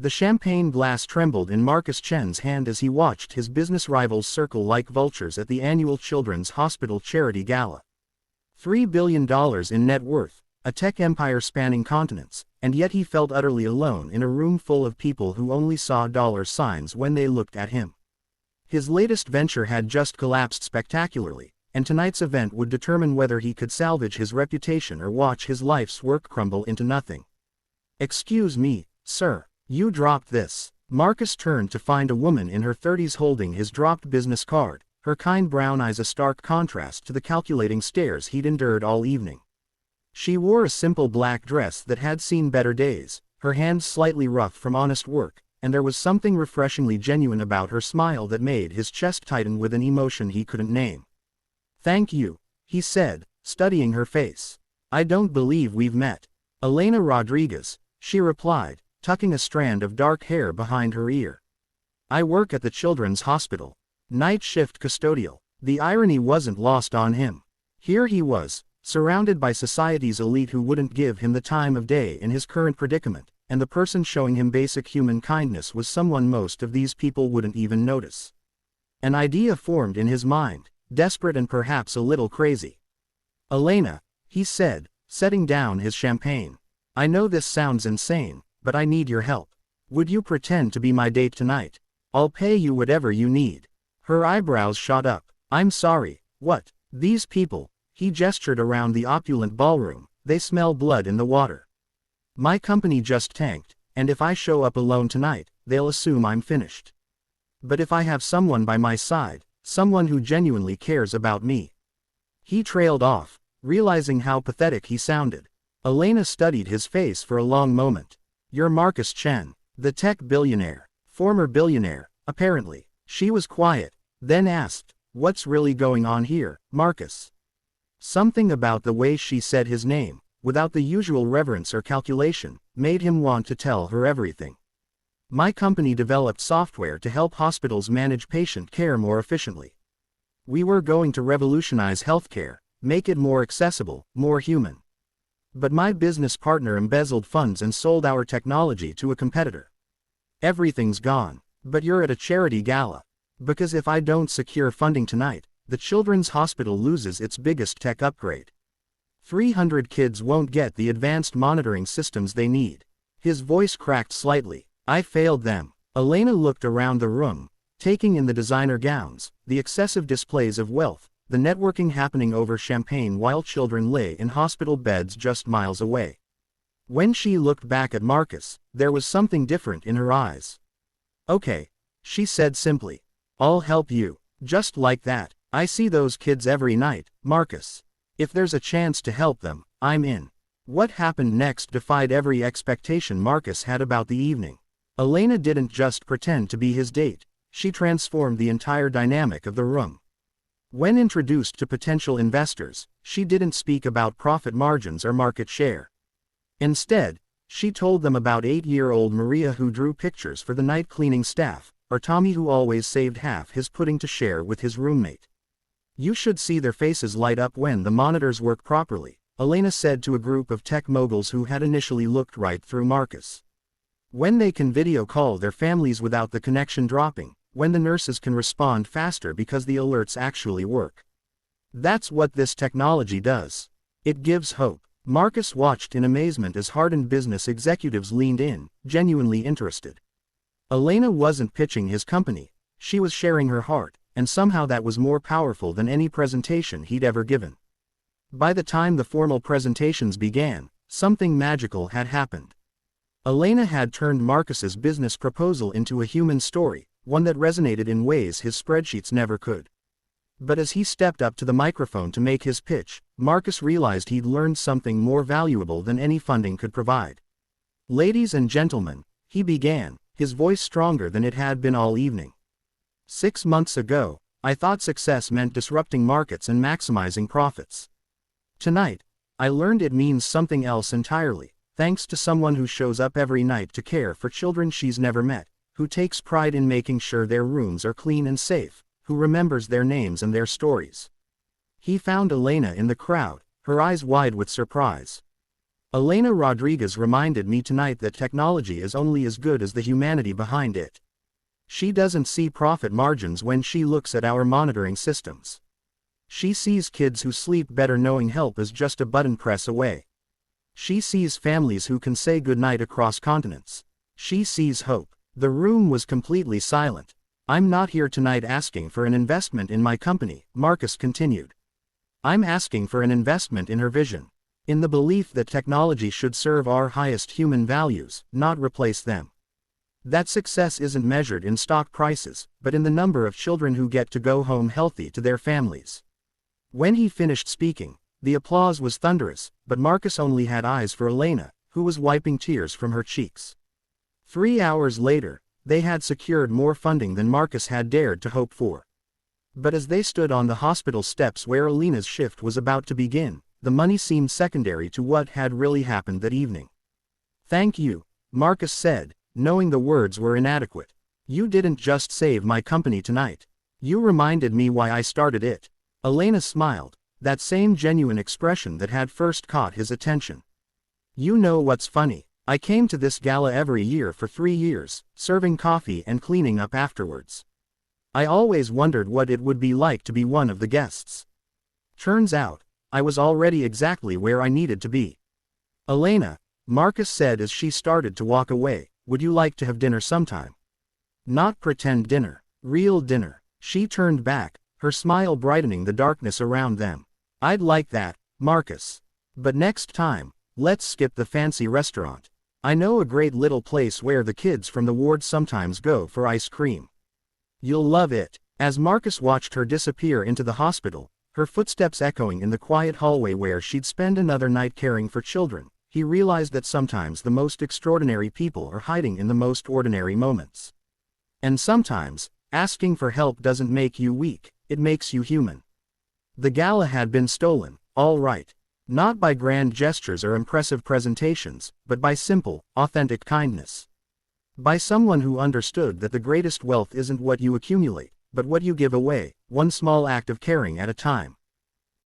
The champagne glass trembled in Marcus Chen's hand as he watched his business rivals circle like vultures at the annual Children's Hospital Charity Gala. $3 billion in net worth, a tech empire spanning continents, and yet he felt utterly alone in a room full of people who only saw dollar signs when they looked at him. His latest venture had just collapsed spectacularly, and tonight's event would determine whether he could salvage his reputation or watch his life's work crumble into nothing. "Excuse me, sir, you dropped this." Marcus turned to find a woman in her 30s holding his dropped business card, her kind brown eyes a stark contrast to the calculating stares he'd endured all evening. She wore a simple black dress that had seen better days, her hands slightly rough from honest work, and there was something refreshingly genuine about her smile that made his chest tighten with an emotion he couldn't name. "Thank you," he said, studying her face. "I don't believe we've met." "Elena Rodriguez," she replied, tucking a strand of dark hair behind her ear. "I work at the Children's Hospital. Night shift custodial." The irony wasn't lost on him. Here he was, surrounded by society's elite who wouldn't give him the time of day in his current predicament, and the person showing him basic human kindness was someone most of these people wouldn't even notice. An idea formed in his mind, desperate and perhaps a little crazy. "Elena," he said, setting down his champagne. "I know this sounds insane, but I need your help. Would you pretend to be my date tonight? I'll pay you whatever you need." Her eyebrows shot up. "I'm sorry, what? These people," he gestured around the opulent ballroom, "they smell blood in the water. My company just tanked, and if I show up alone tonight, they'll assume I'm finished. But if I have someone by my side, someone who genuinely cares about me." He trailed off, realizing how pathetic he sounded. Elena studied his face for a long moment. "You're Marcus Chen, the tech billionaire, former billionaire, apparently." She was quiet, then asked, "What's really going on here, Marcus?" Something about the way she said his name, without the usual reverence or calculation, made him want to tell her everything. "My company developed software to help hospitals manage patient care more efficiently. We were going to revolutionize healthcare, make it more accessible, more human. But my business partner embezzled funds and sold our technology to a competitor. Everything's gone. But you're at a charity gala. Because if I don't secure funding tonight, the Children's Hospital loses its biggest tech upgrade. 300 kids won't get the advanced monitoring systems they need." His voice cracked slightly. "I failed them." Elena looked around the room, taking in the designer gowns, the excessive displays of wealth, the networking happening over champagne while children lay in hospital beds just miles away. When she looked back at Marcus, there was something different in her eyes. "Okay," she said simply. "I'll help you." Just like that. "I see those kids every night, Marcus. If there's a chance to help them, I'm in." What happened next defied every expectation Marcus had about the evening. Elena didn't just pretend to be his date, she transformed the entire dynamic of the room. When introduced to potential investors, she didn't speak about profit margins or market share. Instead, she told them about 8-year-old Maria who drew pictures for the night cleaning staff, or Tommy who always saved half his pudding to share with his roommate. "You should see their faces light up when the monitors work properly," Elena said to a group of tech moguls who had initially looked right through Marcus. "When they can video call their families without the connection dropping, when the nurses can respond faster because the alerts actually work. That's what this technology does. It gives hope." Marcus watched in amazement as hardened business executives leaned in, genuinely interested. Elena wasn't pitching his company, she was sharing her heart, and somehow that was more powerful than any presentation he'd ever given. By the time the formal presentations began, something magical had happened. Elena had turned Marcus's business proposal into a human story, one that resonated in ways his spreadsheets never could. But as he stepped up to the microphone to make his pitch, Marcus realized he'd learned something more valuable than any funding could provide. "Ladies and gentlemen," he began, his voice stronger than it had been all evening. 6 months ago, I thought success meant disrupting markets and maximizing profits. Tonight, I learned it means something else entirely, thanks to someone who shows up every night to care for children she's never met, who takes pride in making sure their rooms are clean and safe, who remembers their names and their stories." He found Elena in the crowd, her eyes wide with surprise. Elena Rodriguez reminded me tonight that technology is only as good as the humanity behind it. She doesn't see profit margins when she looks at our monitoring systems. She sees kids who sleep better knowing help is just a button press away. She sees families who can say goodnight across continents. She sees hope. The room was completely silent. I'm not here tonight asking for an investment in my company, Marcus continued. I'm asking for an investment in her vision. In the belief that technology should serve our highest human values, not replace them. That success isn't measured in stock prices, but in the number of children who get to go home healthy to their families. When he finished speaking, the applause was thunderous, but Marcus only had eyes for Elena, who was wiping tears from her cheeks. 3 hours later, they had secured more funding than Marcus had dared to hope for. But as they stood on the hospital steps where Elena's shift was about to begin, the money seemed secondary to what had really happened that evening. Thank you, Marcus said, knowing the words were inadequate. You didn't just save my company tonight. You reminded me why I started it. Elena smiled, that same genuine expression that had first caught his attention. You know what's funny? I came to this gala every year for 3 years, serving coffee and cleaning up afterwards. I always wondered what it would be like to be one of the guests. Turns out, I was already exactly where I needed to be. Elena, Marcus said as she started to walk away, would you like to have dinner sometime? Not pretend dinner, real dinner. She turned back, her smile brightening the darkness around them. I'd like that, Marcus. But next time, let's skip the fancy restaurant. I know a great little place where the kids from the ward sometimes go for ice cream. You'll love it. As Marcus watched her disappear into the hospital, her footsteps echoing in the quiet hallway where she'd spend another night caring for children, he realized that sometimes the most extraordinary people are hiding in the most ordinary moments. And sometimes, asking for help doesn't make you weak, it makes you human. The gala had been stolen, all right. Not by grand gestures or impressive presentations, but by simple, authentic kindness. By someone who understood that the greatest wealth isn't what you accumulate, but what you give away, one small act of caring at a time.